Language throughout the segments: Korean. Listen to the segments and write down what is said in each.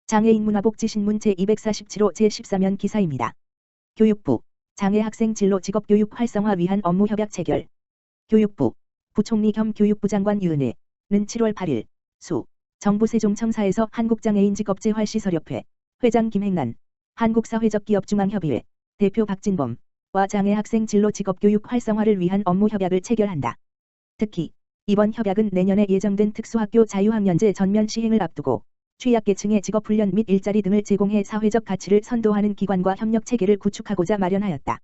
장애인 문화복지신문 제247호 제14면 기사입니다. 교육부, 장애 학생 진로 직업교육 활성화 위한 업무 협약 체결. 교육부, 부총리 겸 교육부 장관 유은혜는 7월 8일 정부 세종청사에서 한국장애인 직업재활시설협회 회장 김행란, 한국사회적기업중앙협의회 대표 박진범과 장애 학생 진로 직업교육 활성화를 위한 업무 협약을 체결한다. 특히 이번 협약은 내년에 예정된 특수학교 자유학년제 전면 시행을 앞두고 취약계층의 직업훈련 및 일자리 등을 제공해 사회적 가치를 선도하는 기관과 협력체계를 구축하고자 마련하였다.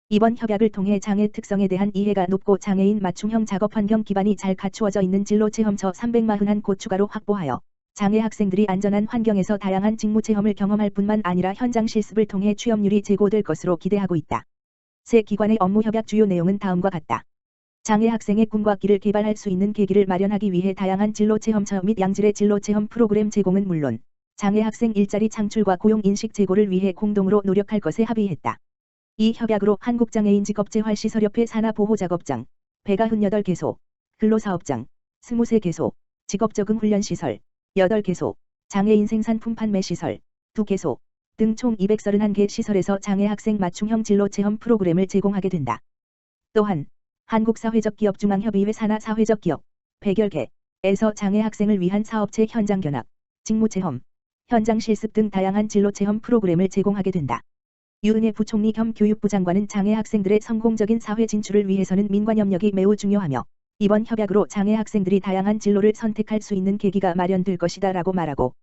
이번 협약을 통해 장애 특성에 대한 이해가 높고 장애인 맞춤형 작업환경 기반이 잘 갖추어져 있는 진로체험처 341곳 추가로 확보하여 장애 학생들이 안전한 환경에서 다양한 직무체험을 경험할 뿐만 아니라 현장 실습을 통해 취업률이 제고될 것으로 기대하고 있다. 세 기관의 업무 협약 주요 내용은 다음과 같다. 장애 학생의 꿈과 길을 개발할 수 있는 계기를 마련하기 위해 다양한 진로체험처 및 양질의 진로체험 프로그램 제공은 물론 장애 학생 일자리 창출과 고용인식 제고를 위해 공동으로 노력할 것에 합의했다. 이 협약으로 한국장애인 직업재활시설협회 산하보호작업장 198개소, 근로사업장 23개소, 직업적응훈련시설 8개소, 장애인 생산품 판매시설 2개소 등 총 231개 시설에서 장애 학생 맞춤형 진로체험 프로그램을 제공하게 된다. 또한 한국사회적기업중앙협의회 산하 사회적기업 110개에서 장애 학생을 위한 사업체 현장 견학, 직무체험, 현장 실습 등 다양한 진로체험 프로그램을 제공하게 된다. 유은혜 부총리 겸 교육부 장관은 장애 학생들의 성공적인 사회 진출을 위해서는 민관협력이 매우 중요하며 이번 협약으로 장애 학생들이 다양한 진로를 선택할 수 있는 계기가 마련될 것이다 라고 말하고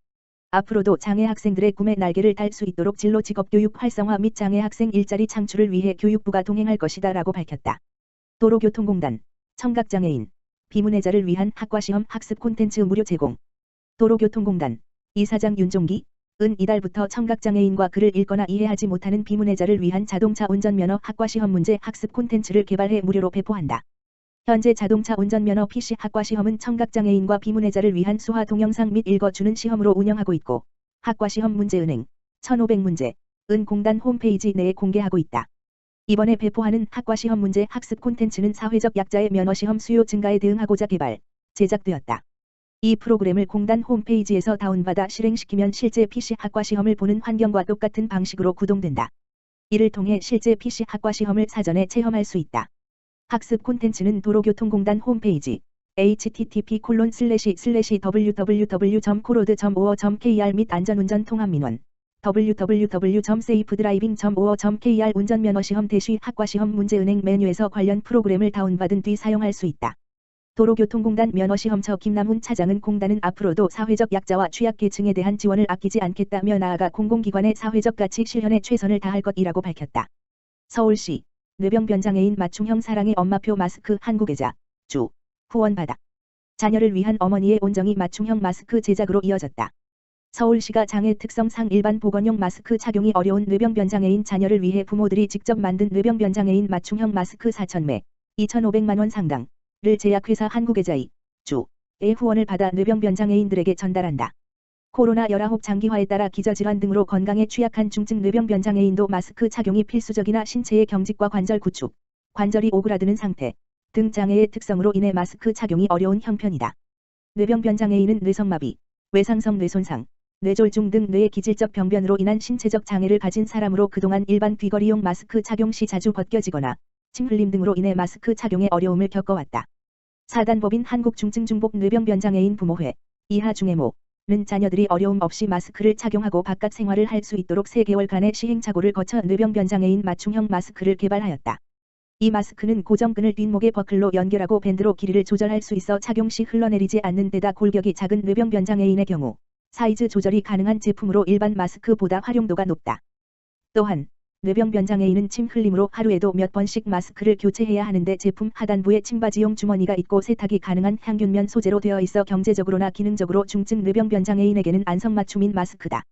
앞으로도 장애 학생들의 꿈의 날개를 달 수 있도록 진로 직업교육 활성화 및 장애 학생 일자리 창출을 위해 교육부가 동행할 것이다 라고 밝혔다. 도로교통공단, 청각장애인, 비문해자를 위한 학과시험 학습 콘텐츠 무료 제공. 도로교통공단, 이사장 윤종기, 이달부터 청각장애인과 글을 읽거나 이해하지 못하는 비문해자를 위한 자동차 운전면허 학과시험 문제 학습 콘텐츠를 개발해 무료로 배포한다. 현재 자동차 운전면허 PC 학과시험은 청각장애인과 비문해자를 위한 수화 동영상 및 읽어주는 시험으로 운영하고 있고 학과시험 문제은행, 1500문제, 공단 홈페이지 내에 공개하고 있다. 이번에 배포하는 학과시험 문제 학습 콘텐츠는 사회적 약자의 면허시험 수요 증가에 대응하고자 개발, 제작되었다. 이 프로그램을 공단 홈페이지에서 다운받아 실행시키면 실제 PC 학과시험을 보는 환경과 똑같은 방식으로 구동된다. 이를 통해 실제 PC 학과시험을 사전에 체험할 수 있다. 학습 콘텐츠는 도로교통공단 홈페이지 http://www.coroad.or.kr 및 안전운전 통합민원 www.safedriving.or.kr 운전면허시험 대시 학과시험 문제은행 메뉴에서 관련 프로그램을 다운받은 뒤 사용할 수 있다. 도로교통공단 면허시험처 김남훈 차장은 공단은 앞으로도 사회적 약자와 취약계층에 대한 지원을 아끼지 않겠다며 나아가 공공기관의 사회적 가치 실현에 최선을 다할 것이라고 밝혔다. 서울시 뇌병변장애인 맞춤형 사랑의 엄마표 마스크 한국애자 주 후원받아 자녀를 위한 어머니의 온정이 맞춤형 마스크 제작으로 이어졌다. 서울시가 장애 특성상 일반 보건용 마스크 착용이 어려운 뇌병변장애인 자녀를 위해 부모들이 직접 만든 뇌병변장애인 맞춤형 마스크 4,000매 2,500만 원 상당을 제약회사 한국애자이 주의 후원을 받아 뇌병변장애인들에게 전달한다. 코로나19 장기화에 따라 기저질환 등으로 건강에 취약한 중증 뇌병변장애인도 마스크 착용이 필수적이나 신체의 경직과 관절 구축, 관절이 오그라드는 상태 등 장애의 특성으로 인해 마스크 착용이 어려운 형편이다. 뇌병변장애인은 뇌성마비, 외상성 뇌손상, 뇌졸중 등 뇌의 기질적 병변으로 인한 신체적 장애를 가진 사람으로 그동안 일반 귀걸이용 마스크 착용 시 자주 벗겨지거나 침 흘림 등으로 인해 마스크 착용에 어려움을 겪어왔다. 사단법인 한국중증중복뇌병변장애인 부모회 이하중애모는 자녀들이 어려움 없이 마스크를 착용하고 바깥 생활을 할 수 있도록 3개월간의 시행착오를 거쳐 뇌병변장애인 맞춤형 마스크를 개발하였다. 이 마스크는 고정끈을 뒷목에 버클로 연결하고 밴드로 길이를 조절할 수 있어 착용 시 흘러내리지 않는 데다 골격이 작은 뇌병변장애인의 경우 사이즈 조절이 가능한 제품으로 일반 마스크보다 활용도가 높다. 또한 뇌병변장애인은 침 흘림으로 하루에도 몇 번씩 마스크를 교체해야 하는데 제품 하단부에 침바지용 주머니가 있고 세탁이 가능한 향균면 소재로 되어 있어 경제적으로나 기능적으로 중증 뇌병변장애인에게는 안성맞춤인 마스크다.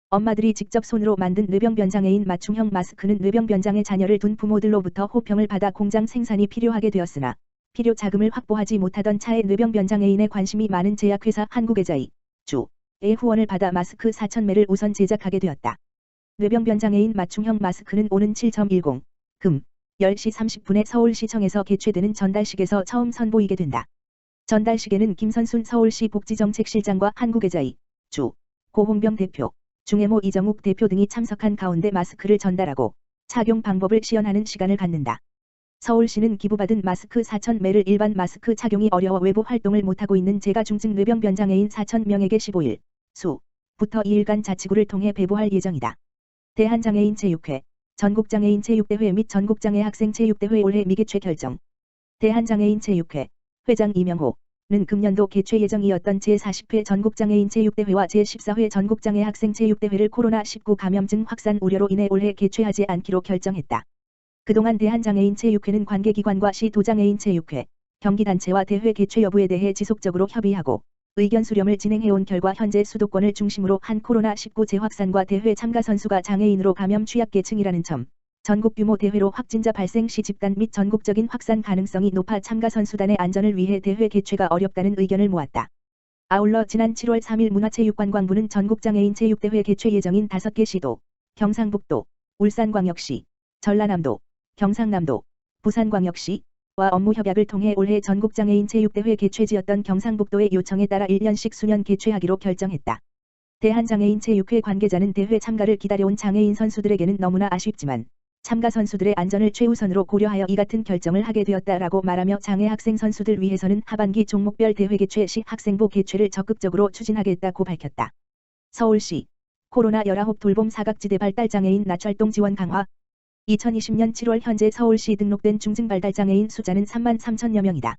엄마들이 직접 손으로 만든 뇌병변장애인 맞춤형 마스크는 뇌병변장애 자녀를 둔 부모들로부터 호평을 받아 공장 생산이 필요하게 되었으나 필요 자금을 확보하지 못하던 차에 뇌병변장애인에 관심이 많은 제약회사 한국애자이 주의 후원을 받아 마스크 4,000매를 우선 제작하게 되었다. 뇌병변장애인 맞춤형 마스크는 오는 7.10 금 10시 30분에 서울시청에서 개최되는 전달식에서 처음 선보이게 된다. 전달식에는 김선순 서울시 복지정책실장과 한국애자이 고홍병 대표, 중해모 이정욱 대표 등이 참석한 가운데 마스크를 전달하고 착용 방법을 시연하는 시간을 갖는다. 서울시는 기부받은 마스크 4,000매를 일반 마스크 착용이 어려워 외부 활동을 못하고 있는 재가중증 뇌병변 장애인 4,000명에게 15일 수부터 2일간 자치구를 통해 배부할 예정이다. 대한장애인 체육회, 전국장애인 체육대회 및 전국장애 학생 체육대회 올해 미개최 결정. 대한장애인 체육회 회장 이명호는 금년도 개최 예정이었던 제40회 전국장애인 체육대회와 제14회 전국장애 학생 체육대회를 코로나19 감염증 확산 우려로 인해 올해 개최하지 않기로 결정했다. 그동안 대한장애인 체육회는 관계기관과 시도장애인 체육회, 경기단체와 대회 개최 여부에 대해 지속적으로 협의하고 의견 수렴을 진행해온 결과 현재 수도권을 중심으로 한 코로나19 재확산과 대회 참가 선수가 장애인으로 감염 취약계층이라는 점, 전국 규모 대회로 확진자 발생 시 집단 및 전국적인 확산 가능성이 높아 참가 선수단의 안전을 위해 대회 개최가 어렵다는 의견을 모았다. 아울러 지난 7월 3일 문화체육관광부는 전국장애인 체육대회 개최 예정인 5개 시도, 경상북도, 울산광역시, 전라남도, 경상남도, 부산광역시와 업무 협약을 통해 올해 전국장애인 체육대회 개최지였던 경상북도의 요청에 따라 1년씩 수년 개최하기로 결정했다. 대한장애인 체육회 관계자는 대회 참가를 기다려온 장애인 선수들에게는 너무나 아쉽지만 참가 선수들의 안전을 최우선으로 고려하여 이 같은 결정을 하게 되었다라고 말하며 장애 학생 선수들 위해서는 하반기 종목별 대회 개최 시 학생부 개최를 적극적으로 추진하겠다고 밝혔다. 서울시 코로나19 돌봄 사각지대 발달장애인 나철동 지원 강화 2020년 7월 현재 서울시 등록된 중증발달장애인 숫자는 33,000여 명이다.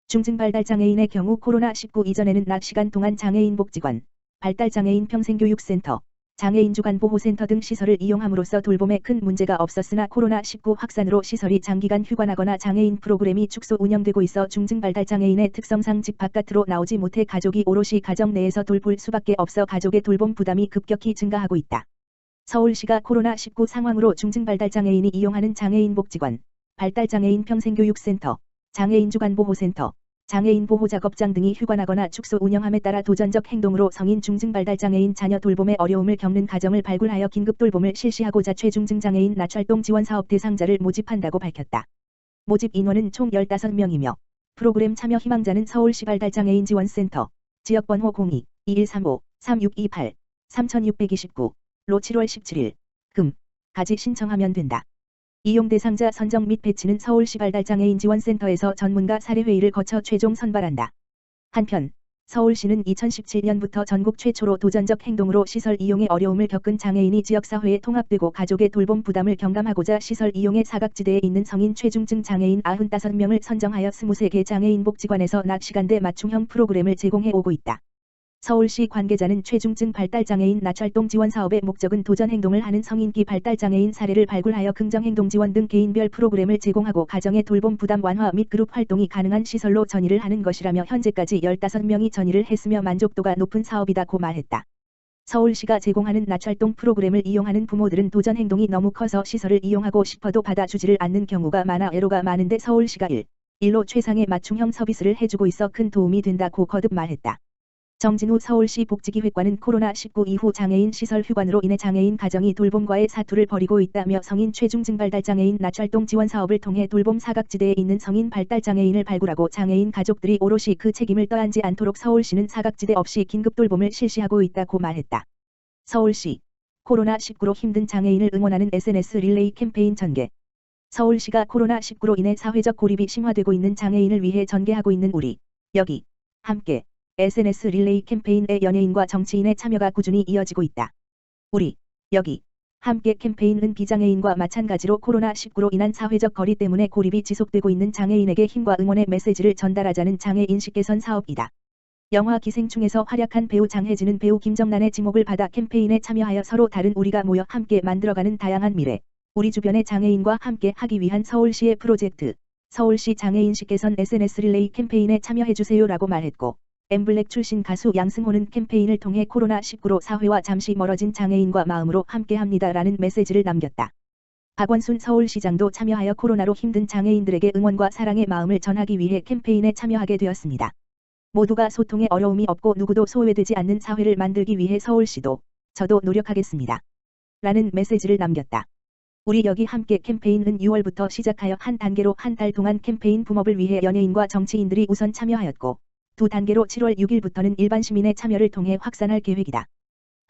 중증발달장애인의 경우 코로나19 이전에는 낮 시간 동안 장애인 복지관, 발달장애인 평생교육센터, 장애인 주간보호센터 등 시설을 이용함으로써 돌봄에 큰 문제가 없었으나 코로나19 확산으로 시설이 장기간 휴관하거나 장애인 프로그램이 축소 운영되고 있어 중증발달장애인의 특성상 집 바깥으로 나오지 못해 가족이 오롯이 가정 내에서 돌볼 수밖에 없어 가족의 돌봄 부담이 급격히 증가하고 있다. 서울시가 코로나19 상황으로 중증발달장애인이 이용하는 장애인 복지관, 발달장애인 평생교육센터, 장애인 주간보호센터, 장애인 보호작업장 등이 휴관하거나 축소 운영함에 따라 도전적 행동으로 성인 중증발달장애인 자녀 돌봄에 어려움을 겪는 가정을 발굴하여 긴급 돌봄을 실시하고자 최중증장애인 나철동 지원사업 대상자를 모집한다고 밝혔다. 모집 인원은 총 15명이며 프로그램 참여 희망자는 서울시 발달장애인 지원센터, 지역번호 02-2135-3628, 3629, 로 7월 17일, 까지 신청하면 된다. 이용 대상자 선정 및 배치는 서울시 발달장애인 지원센터에서 전문가 사례회의를 거쳐 최종 선발한다. 한편 서울시는 2017년부터 전국 최초로 도전적 행동으로 시설 이용에 어려움을 겪은 장애인이 지역사회에 통합되고 가족의 돌봄 부담을 경감하고자 시설 이용의 사각지대에 있는 성인 최중증 장애인 95명을 선정하여 23개 장애인 복지관에서 낮 시간대 맞춤형 프로그램을 제공해 오고 있다. 서울시 관계자는 최중증 발달장애인 나철동 지원 사업의 목적은 도전행동을 하는 성인기 발달장애인 사례를 발굴하여 긍정행동 지원 등 개인별 프로그램을 제공하고 가정의 돌봄 부담 완화 및 그룹 활동이 가능한 시설로 전이를 하는 것이라며 현재까지 15명이 전이를 했으며 만족도가 높은 사업이다고 말했다. 서울시가 제공하는 나철동 프로그램을 이용하는 부모들은 도전행동이 너무 커서 시설을 이용하고 싶어도 받아주지를 않는 경우가 많아 애로가 많은데 서울시가 일로 최상의 맞춤형 서비스를 해주고 있어 큰 도움이 된다고 거듭 말했다. 정진우 서울시 복지기획관은 코로나19 이후 장애인 시설 휴관으로 인해 장애인 가정이 돌봄과의 사투를 벌이고 있다며 성인 최중증 발달장애인 나철동 지원 사업을 통해 돌봄 사각지대에 있는 성인 발달장애인을 발굴하고 장애인 가족들이 오롯이 그 책임을 떠안지 않도록 서울시는 사각지대 없이 긴급 돌봄을 실시하고 있다고 말했다. 서울시 코로나19로 힘든 장애인을 응원하는 SNS 릴레이 캠페인 전개. 서울시가 코로나19로 인해 사회적 고립이 심화되고 있는 장애인을 위해 전개하고 있는 우리 여기 함께 SNS 릴레이 캠페인에 연예인과 정치인의 참여가 꾸준히 이어지고 있다. 우리 여기 함께 캠페인은 비장애인과 마찬가지로 코로나19로 인한 사회적 거리 때문에 고립이 지속되고 있는 장애인에게 힘과 응원의 메시지를 전달하자는 장애 인식 개선 사업이다. 영화 기생충에서 활약한 배우 장혜진은 배우 김정란의 지목을 받아 캠페인에 참여하여 서로 다른 우리가 모여 함께 만들어가는 다양한 미래, 우리 주변의 장애인과 함께 하기 위한 서울시의 프로젝트, 서울시 장애인식 개선 SNS 릴레이 캠페인에 참여해주세요라고 말했고, 엠블랙 출신 가수 양승호는 캠페인을 통해 코로나19로 사회와 잠시 멀어진 장애인과 마음으로 함께합니다라는 메시지를 남겼다. 박원순 서울시장도 참여하여 코로나로 힘든 장애인들에게 응원과 사랑의 마음을 전하기 위해 캠페인에 참여하게 되었습니다. 모두가 소통에 어려움이 없고 누구도 소외되지 않는 사회를 만들기 위해 서울시도 저도 노력하겠습니다. 라는 메시지를 남겼다. 우리 여기 함께 캠페인은 6월부터 시작하여 한 단계로 한 달 동안 캠페인 붐업을 위해 연예인과 정치인들이 우선 참여하였고, 두 단계로 7월 6일부터는 일반 시민의 참여를 통해 확산할 계획이다.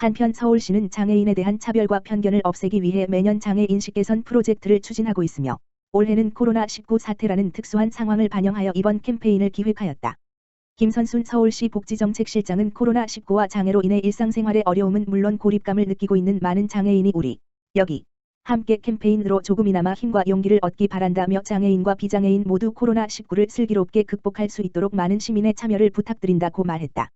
한편 서울시는 장애인에 대한 차별과 편견을 없애기 위해 매년 장애 인식 개선 프로젝트를 추진하고 있으며 올해는 코로나19 사태라는 특수한 상황을 반영하여 이번 캠페인을 기획하였다. 김선순 서울시 복지정책실장은 코로나19와 장애로 인해 일상생활의 어려움은 물론 고립감을 느끼고 있는 많은 장애인이 우리 여기 함께 캠페인으로 조금이나마 힘과 용기를 얻기 바란다며 장애인과 비장애인 모두 코로나19를 슬기롭게 극복할 수 있도록 많은 시민의 참여를 부탁드린다고 말했다.